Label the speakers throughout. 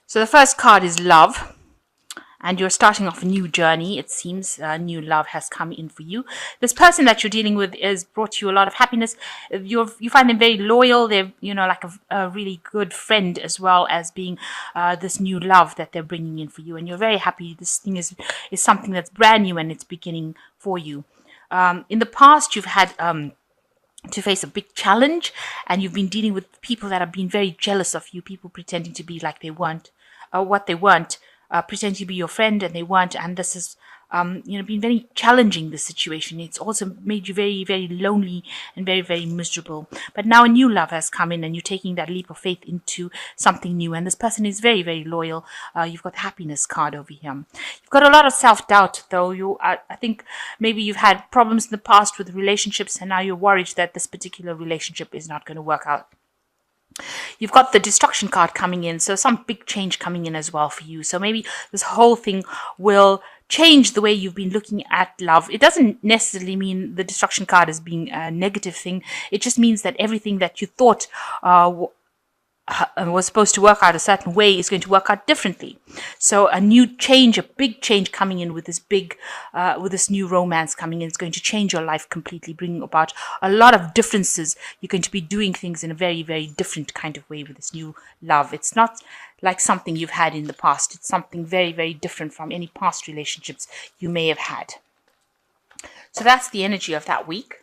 Speaker 1: So the first card is love, and you're starting off a new journey. It seems new love has come in for you. This person that you're dealing with has brought you a lot of happiness. You find them very loyal. They're like a really good friend, as well as being this new love that they're bringing in for you, and you're very happy. This thing is something that's brand new and it's beginning for you. In the past, you've had to face a big challenge, and you've been dealing with people that have been very jealous of you, people pretending to be like they weren't, what they weren't, pretending to be your friend and they weren't, and this has been very challenging, this situation. It's also made you very, very lonely and very, very miserable. But now a new love has come in, and you're taking that leap of faith into something new, and this person is very, very loyal. You've got the happiness card over here. You've got a lot of self-doubt, though. I think maybe you've had problems in the past with relationships, and now you're worried that this particular relationship is not going to work out. You've got the destruction card coming in, so some big change coming in as well for you. So maybe this whole thing will change the way you've been looking at love. It doesn't necessarily mean the destruction card as being a negative thing. It just means that everything that you thought was supposed to work out a certain way is going to work out differently. So a new change, a big change coming in with this new romance coming in, is going to change your life completely, bringing about a lot of differences. You're going to be doing things in a very, very different kind of way with this new love. It's not like something you've had in the past. It's something very, very different from any past relationships you may have had. So that's the energy of that week.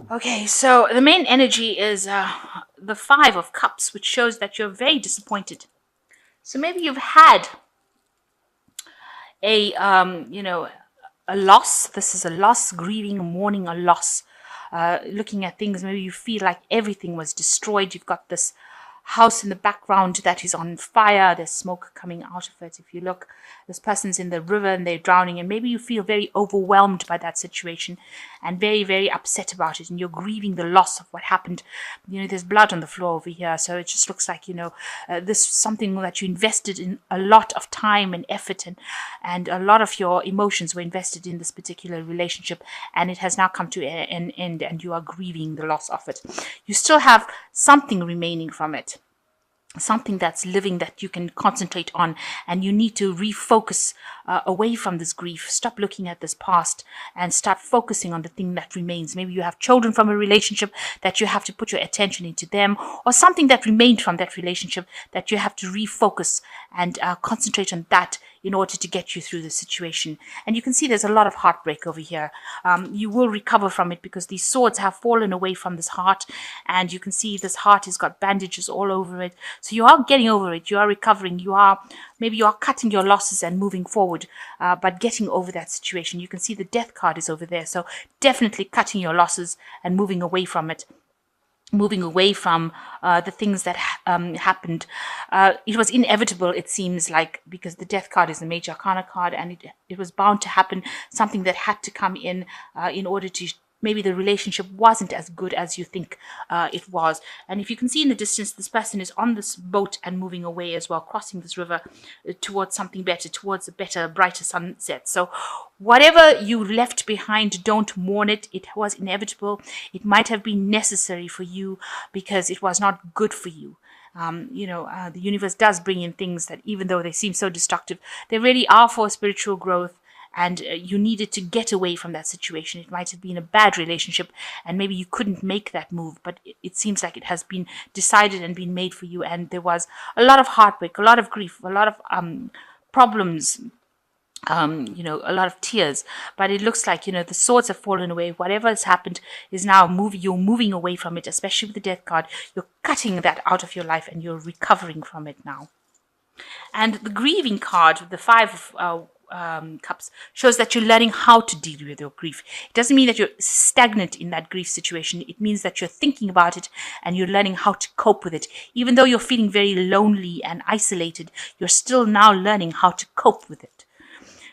Speaker 1: Okay, so the main energy is the Five of Cups, which shows that you're very disappointed. So maybe you've had a loss. This is a loss, grieving, mourning a loss. Looking at things, maybe you feel like everything was destroyed. You've got this house in the background that is on fire. There's smoke coming out of it. If you look, this person's in the river and they're drowning, and maybe you feel very overwhelmed by that situation and very, very upset about it, and you're grieving the loss of what happened. There's blood on the floor over here, so it just looks like this is something that you invested in a lot of time and effort, and a lot of your emotions were invested in this particular relationship, and it has now come to an end, and you are grieving the loss of it. You still have something remaining from it, something that's living that you can concentrate on, and you need to refocus away from this grief. Stop looking at this past and start focusing on the thing that remains. Maybe you have children from a relationship that you have to put your attention into them, or something that remained from that relationship that you have to refocus and concentrate on that in order to get you through the situation. And you can see there's a lot of heartbreak over here. You will recover from it because these swords have fallen away from this heart, and you can see this heart has got bandages all over it. So you are getting over it. You are recovering. Maybe you are cutting your losses and moving forward, but getting over that situation. You can see the death card is over there. So definitely cutting your losses and moving away from it. Moving away from the things that happened. It was inevitable, it seems like, because the death card is a major arcana card, and it was bound to happen, something that had to come in order to, maybe the relationship wasn't as good as you think it was. And if you can see in the distance, this person is on this boat and moving away as well, crossing this river towards something better, towards a better, brighter sunset. So whatever you left behind, don't mourn it. It was inevitable. It might have been necessary for you because it was not good for you. The universe does bring in things that, even though they seem so destructive, they really are for spiritual growth. And you needed to get away from that situation. It might have been a bad relationship, and maybe you couldn't make that move, but it seems like it has been decided and been made for you. And there was a lot of heartbreak, a lot of grief, a lot of problems, a lot of tears. But it looks like, the swords have fallen away. Whatever has happened is now you're moving away from it, especially with the death card. You're cutting that out of your life, and you're recovering from it now. And the grieving card, the Five of Cups, shows that you're learning how to deal with your grief. It doesn't mean that you're stagnant in that grief situation. It means that you're thinking about it and you're learning how to cope with it. Even though you're feeling very lonely and isolated, you're still now learning how to cope with it.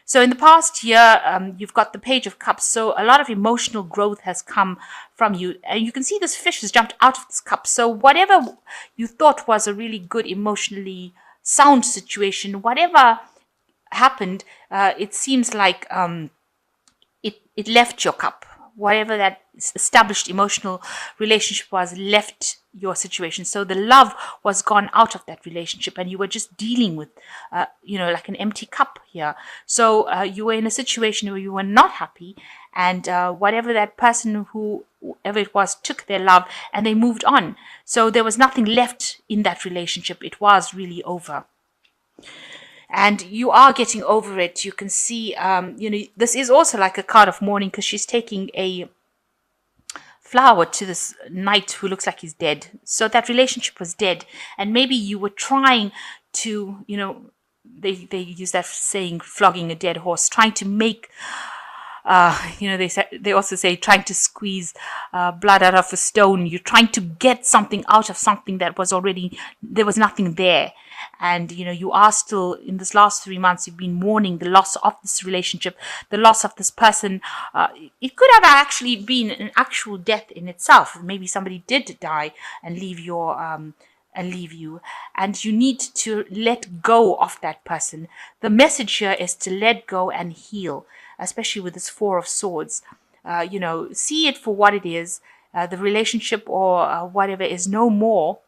Speaker 1: So in the past year, you've got the Page of Cups. So a lot of emotional growth has come from you. And you can see this fish has jumped out of this cup. So whatever you thought was a really good, emotionally sound situation, whatever happened, it seems like it left your cup. whatever that established emotional relationship was left your situation. So the love was gone out of that relationship, and you were just dealing with, like an empty cup here. So you were in a situation where you were not happy, and whatever that person, whoever it was, took their love and they moved on. So there was nothing left in that relationship. It was really over. And you are getting over it. You can see, this is also like a card of mourning, because she's taking a flower to this knight who looks like he's dead. So that relationship was dead. And maybe you were trying to, they use that saying, flogging a dead horse, trying to make they also say trying to squeeze blood out of a stone. You're trying to get something out of something that was already, there was nothing there. And, you are still, in this last 3 months, you've been mourning the loss of this relationship, the loss of this person. It could have actually been an actual death in itself. Maybe somebody did die and leave you, and you need to let go of that person. The message here is to let go and heal, especially with this Four of Swords. See it for what it is. The relationship or whatever is no more,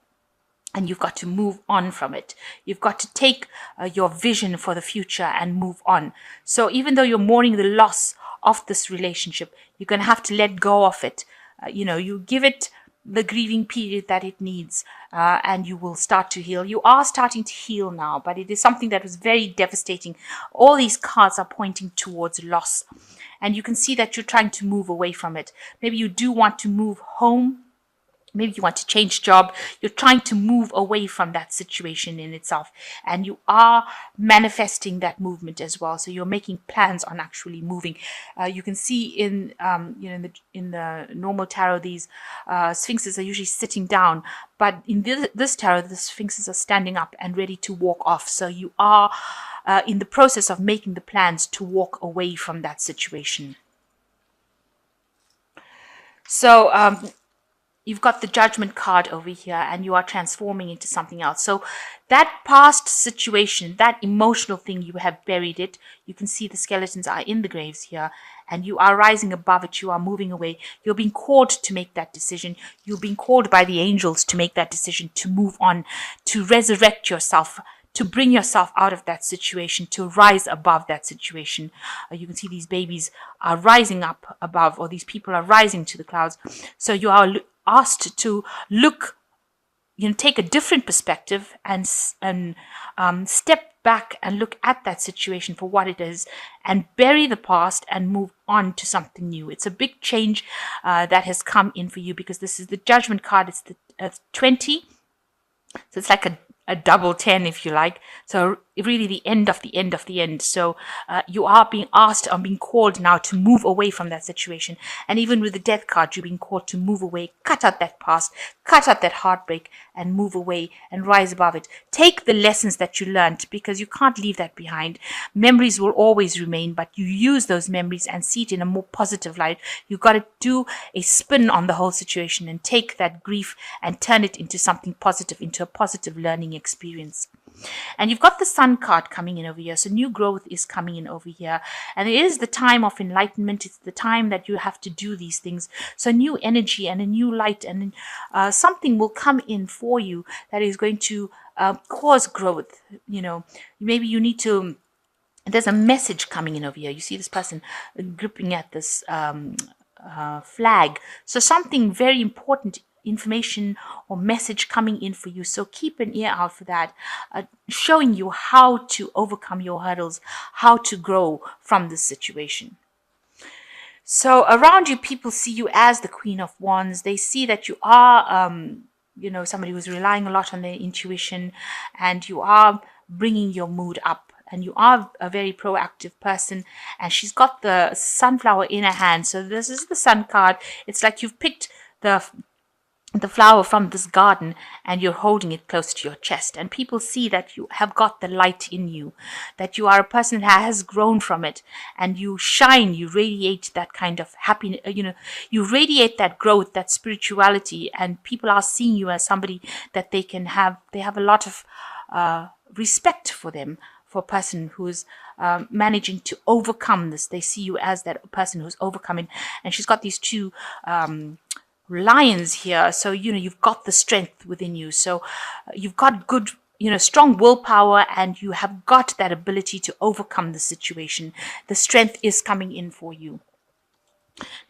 Speaker 1: and you've got to move on from it. You've got to take your vision for the future and move on. So even though you're mourning the loss of this relationship, you're going to have to let go of it. You give it the grieving period that it needs, and you will start to heal. You are starting to heal now, but it is something that was very devastating. All these cards are pointing towards loss, and you can see that you're trying to move away from it. Maybe you do want to move home. Maybe you want to change job. You're trying to move away from that situation in itself, and you are manifesting that movement as well. So you're making plans on actually moving. You can see in the normal tarot, these sphinxes are usually sitting down, but in this tarot, the sphinxes are standing up and ready to walk off. So you are in the process of making the plans to walk away from that situation. So you've got the Judgment card over here, and you are transforming into something else. So that past situation, that emotional thing, you have buried it. You can see the skeletons are in the graves here, and you are rising above it. You are moving away. You're being called to make that decision. You're being called by the angels to make that decision, to move on, to resurrect yourself, to bring yourself out of that situation, to rise above that situation. You can see these babies are rising up above, or these people are rising to the clouds. So you are asked to look, take a different perspective and step back and look at that situation for what it is, and bury the past and move on to something new. It's a big change that has come in for you, because this is the Judgment card. It's the 20. So it's like a double 10, if you like. So really the end of the end of the end. So you are being asked, or being called now, to move away from that situation. And even with the Death card, you're being called to move away, cut out that past, cut out that heartbreak, and move away and rise above it. Take the lessons that you learned, because you can't leave that behind. Memories will always remain, but you use those memories and see it in a more positive light. You've got to do a spin on the whole situation and take that grief and turn it into something positive, into a positive learning experience. And you've got the Sun card coming in over here. So new growth is coming in over here. And it is the time of enlightenment. It's the time that you have to do these things. So new energy and a new light, and something will come in for you that is going to cause growth. Maybe you need to, there's a message coming in over here. You see this person gripping at this flag. So something very important, information or message coming in for you. So keep an ear out for that, showing you how to overcome your hurdles, how to grow from this situation. So around you, people see you as the Queen of Wands. They see that you are, somebody who's relying a lot on their intuition, and you are bringing your mood up. And you are a very proactive person. And she's got the sunflower in her hand. So this is the Sun card. It's like you've picked the flower from this garden, and you're holding it close to your chest, and people see that you have got the light in you, that you are a person that has grown from it, and you shine, you radiate that kind of happiness, you radiate that growth, that spirituality, and people are seeing you as somebody that they have a lot of respect for them, for a person who's managing to overcome this. They see you as that person who's overcoming. And she's got these two lions here. So, you've got the strength within you. So you've got good, strong willpower, and you have got that ability to overcome the situation. The strength is coming in for you.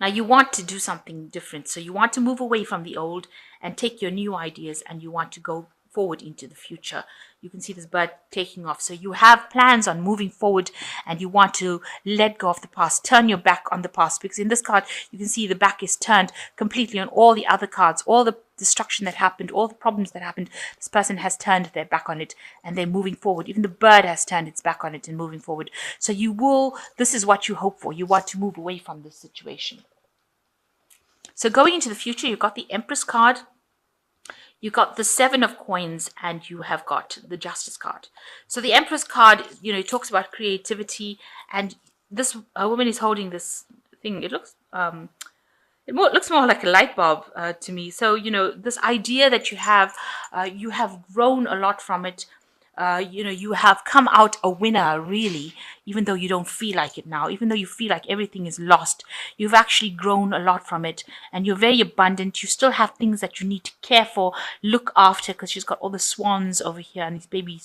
Speaker 1: Now you want to do something different. So you want to move away from the old and take your new ideas, and you want to go forward into the future. You can see this bird taking off. So you have plans on moving forward, and you want to let go of the past, turn your back on the past, because in this card you can see the back is turned completely on all the other cards, all the destruction that happened, all the problems that happened. This person has turned their back on it and they're moving forward. Even the bird has turned its back on it and moving forward. So this is what you hope for. You want to move away from this situation. So going into the future, you've got the Empress card, you've got the Seven of Coins, and you have got the Justice card. So the Empress card, it talks about creativity, and this woman is holding this thing. It looks looks more like a light bulb to me. So, this idea that you have grown a lot from it. You have come out a winner, really, even though you don't feel like it now, even though you feel like everything is lost. You've actually grown a lot from it, and you're very abundant. You still have things that you need to care for, look after, because she's got all the swans over here and these baby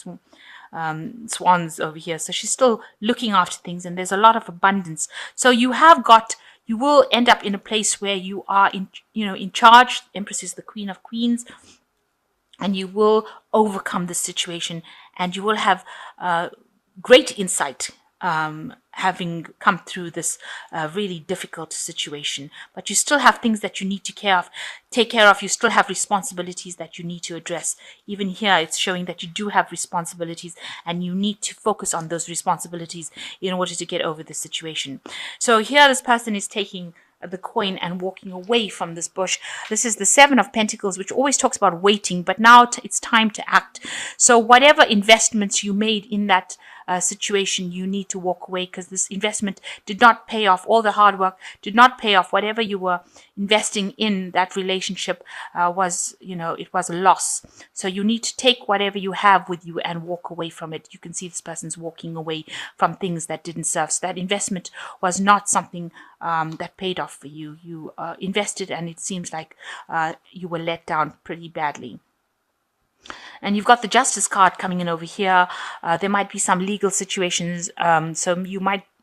Speaker 1: swans over here. So she's still looking after things, and there's a lot of abundance. So you will end up in a place where you are in charge. Empress is the Queen of Queens. And you will overcome the situation, and you will have great insight, having come through this really difficult situation. But you still have things that you need to take care of. You still have responsibilities that you need to address. Even here, it's showing that you do have responsibilities, and you need to focus on those responsibilities in order to get over the situation. So here, this person is taking the coin and walking away from this bush. This is the Seven of Pentacles, which always talks about waiting, but now it's time to act. So whatever investments you made in that situation, you need to walk away, because this investment did not pay off. All the hard work did not pay off. Whatever you were investing in that relationship it was a loss. So you need to take whatever you have with you and walk away from it. You can see this person's walking away from things that didn't serve. So that investment was not something that paid off for you. You invested, and it seems like you were let down pretty badly. And you've got the Justice card coming in over here. There might be some legal situations. So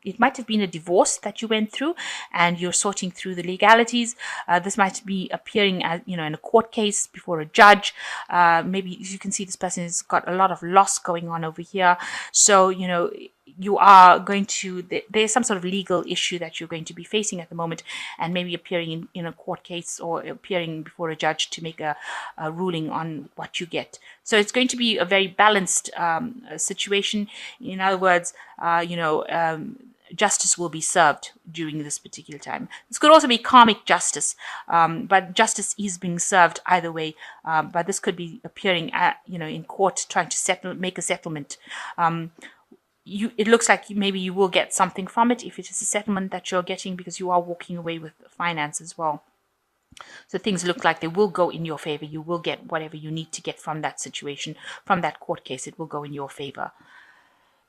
Speaker 1: it might have been a divorce that you went through, and you're sorting through the legalities. This might be appearing as, in a court case before a judge. Maybe you can see this person has got a lot of loss going on over here. So, you are going to, there's some sort of legal issue that you're going to be facing at the moment, and maybe appearing in a court case or appearing before a judge to make a ruling on what you get. So it's going to be a very balanced situation. In other words, justice will be served during this particular time. This could also be karmic justice, but justice is being served either way. But this could be appearing at, in court, trying to make a settlement. It looks like maybe you will get something from it if it is a settlement that you're getting, because you are walking away with finance as well. So things look like they will go in your favor. You will get whatever you need to get from that situation, from that court case. It will go in your favor.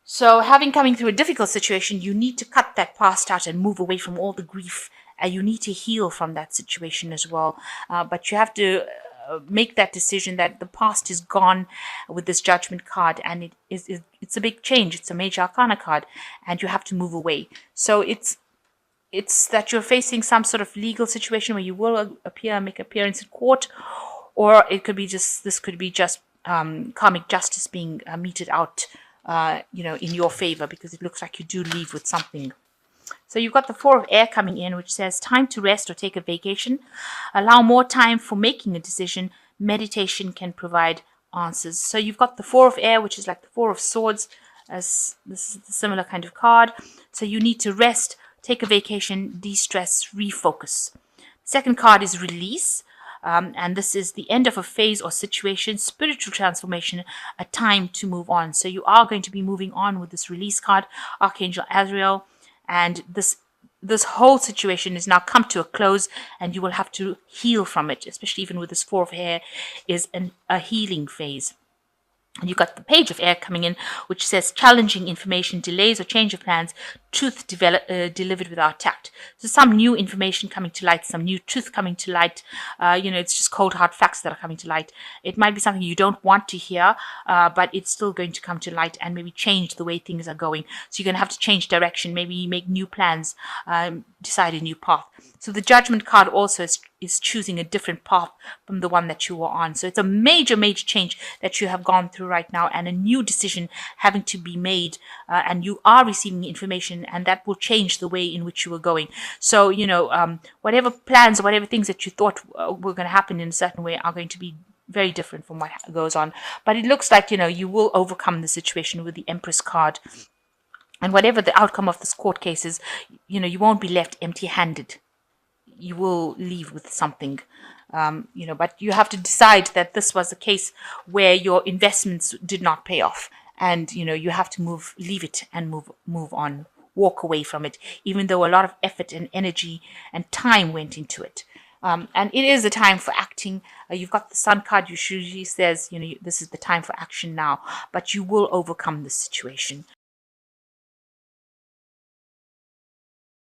Speaker 1: So having coming through a difficult situation, you need to cut that past out and move away from all the grief. And you need to heal from that situation as well. But you have to make that decision that the past is gone with this Judgment card, and it's a big change. It's a major arcana card, and you have to move away. So it's that you're facing some sort of legal situation where you will make appearance in court, or it could be just karmic justice being meted out in your favor, because it looks like you do leave with something. So you've got the Four of Air coming in, which says time to rest or take a vacation. Allow more time for making a decision. Meditation can provide answers. So you've got the Four of Air, which is like the Four of Swords, as this is a similar kind of card. So you need to rest, take a vacation, de-stress, refocus. Second card is release. And this is the end of a phase or situation, spiritual transformation, a time to move on. So you are going to be moving on with this release card, Archangel Azrael. And this whole situation is now come to a close, and you will have to heal from it, especially even with this Four of Air is a healing phase. You got the page of air coming in, which says challenging information, delays or change of plans, truth delivered without tact. So some new information coming to light, some new truth coming to light. It's just cold hard facts that are coming to light. It might be something you don't want to hear, but it's still going to come to light and maybe change the way things are going. So you're going to have to change direction, maybe make new plans, decide a new path. So the judgment card also is choosing a different path from the one that you were on. So it's a major, major change that you have gone through right now, and a new decision having to be made, and you are receiving information, and that will change the way in which you were going. So, whatever plans or whatever things that you thought were going to happen in a certain way are going to be very different from what goes on. But it looks like, you will overcome the situation with the Empress card. And whatever the outcome of this court case is, you won't be left empty-handed. You will leave with something, but you have to decide that this was a case where your investments did not pay off, and you have to leave it and move on, walk away from it, even though a lot of effort and energy and time went into it. And it is a time for acting. You've got the Sun card, which usually says, this is the time for action now, but you will overcome the situation.